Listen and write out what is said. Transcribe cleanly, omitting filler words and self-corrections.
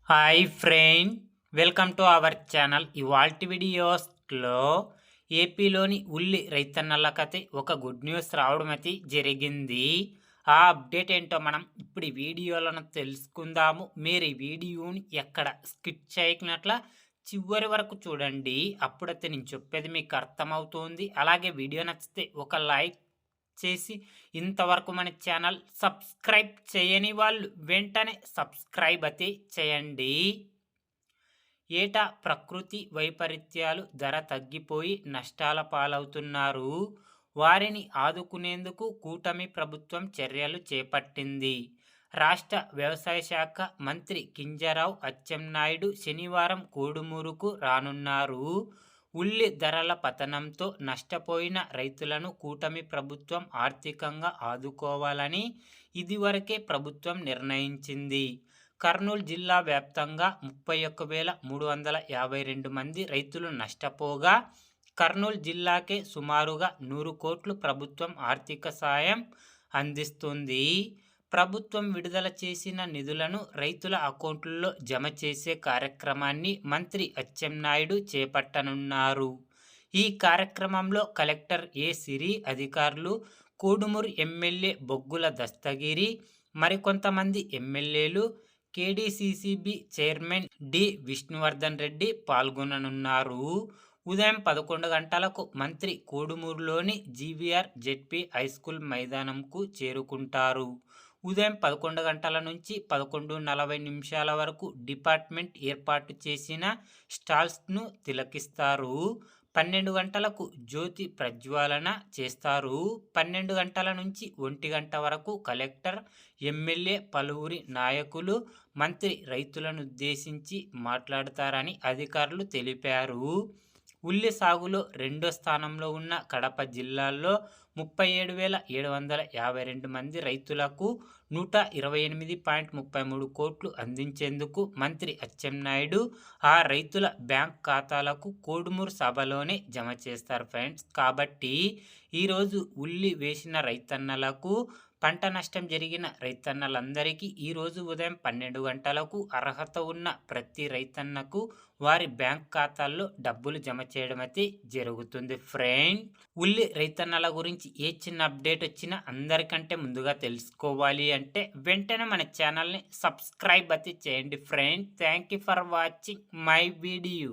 Hi friend, welcome to our channel. ఇవాల్టి వీడియోస్లో ఏపీలోని ఉల్లి రైతన్నలకైతే ఒక గుడ్ న్యూస్ రావడం అయితే జరిగింది. ఆ అప్డేట్ ఏంటో మనం ఇప్పుడు ఈ వీడియోలను తెలుసుకుందాము. మీరు ఈ వీడియోని ఎక్కడ స్కిప్ చేయకున్నట్ల చివరి వరకు చూడండి. అప్పుడైతే నేను చెప్పేది మీకు అర్థమవుతుంది. అలాగే వీడియో నచ్చితే ఒక లైక్ చేసి ఇంతవరకు మన ఛానల్ సబ్స్క్రైబ్ చేయని వాళ్ళు వెంటనే సబ్స్క్రైబ్ అయితే చేయండి. ఏటా ప్రకృతి వైపరీత్యాలు ధర తగ్గిపోయి నష్టాల పాలవుతున్నారు. వారిని ఆదుకునేందుకు కూటమి ప్రభుత్వం చర్యలు చేపట్టింది. రాష్ట్ర వ్యవసాయ శాఖ మంత్రి కింజరాపు అచ్చెన్నాయుడు శనివారం కోడుమూరుకు రానున్నారు. ఉల్లి ధరల పతనంతో నష్టపోయిన రైతులను కూటమి ప్రభుత్వం ఆర్థికంగా ఆదుకోవాలని ఇదివరకే ప్రభుత్వం నిర్ణయించింది. కర్నూలు జిల్లా వ్యాప్తంగా 31,352 మంది రైతులు నష్టపోగా కర్నూలు జిల్లాకే సుమారుగా 100 కోట్లు ప్రభుత్వం ఆర్థిక సాయం అందిస్తుంది. ప్రభుత్వం విడుదల చేసిన నిధులను రైతుల అకౌంట్లలో జమ చేసే కార్యక్రమాన్ని మంత్రి అచ్చెన్నాయుడు చేపట్టనున్నారు. ఈ కార్యక్రమంలో కలెక్టర్ ఏ సిరి, అధికారులు, కోడుమూరు ఎమ్మెల్యే బొగ్గుల దస్తగిరి, మరికొంతమంది ఎమ్మెల్యేలు, KDCCB chairman D Vishnuvardhan Reddy పాల్గొననున్నారు. ఉదయం 11 గంటలకు మంత్రి కోడుమూరులోని జీవీఆర్ జెడ్పీ హైస్కూల్ మైదానంకు చేరుకుంటారు. ఉదయం 11 గంటల నుంచి 11:40 వరకు డిపార్ట్మెంట్ ఏర్పాటు చేసిన స్టాల్స్ను తిలకిస్తారు. 12 గంటలకు జ్యోతి ప్రజ్వాలన చేస్తారు. 12 గంటల నుంచి 1 గంట వరకు కలెక్టర్, ఎమ్మెల్యే, పలువురి నాయకులు, మంత్రి రైతులను ఉద్దేశించి మాట్లాడతారని అధికారులు తెలిపారు. ఉల్లి సాగులో రెండో స్థానంలో ఉన్న కడప జిల్లాలో 37,752 మంది రైతులకు 128.33 కోట్లు అందించేందుకు మంత్రి అచ్చెన్నాయుడు ఆ రైతుల బ్యాంక్ ఖాతాలకు కోడుమూరు సభలోనే జమ చేస్తారు ఫ్రెండ్స్. కాబట్టి ఈరోజు ఉల్లి వేసిన రైతన్నలకు, పంట నష్టం జరిగిన రైతన్నలందరికీ ఈరోజు ఉదయం 12 గంటలకు అర్హత ఉన్న ప్రతి రైతన్నకు వారి బ్యాంక్ ఖాతాల్లో డబ్బులు జమ చేయడం అయితే జరుగుతుంది ఫ్రెండ్. ఉల్లి రైతన్నల గురించి ఏ చిన్న అప్డేట్ వచ్చినా అందరికంటే ముందుగా తెలుసుకోవాలి అంటే వెంటనే మన ఛానల్ని సబ్స్క్రైబ్ అయితే చేయండి friend. Thank you for watching my video.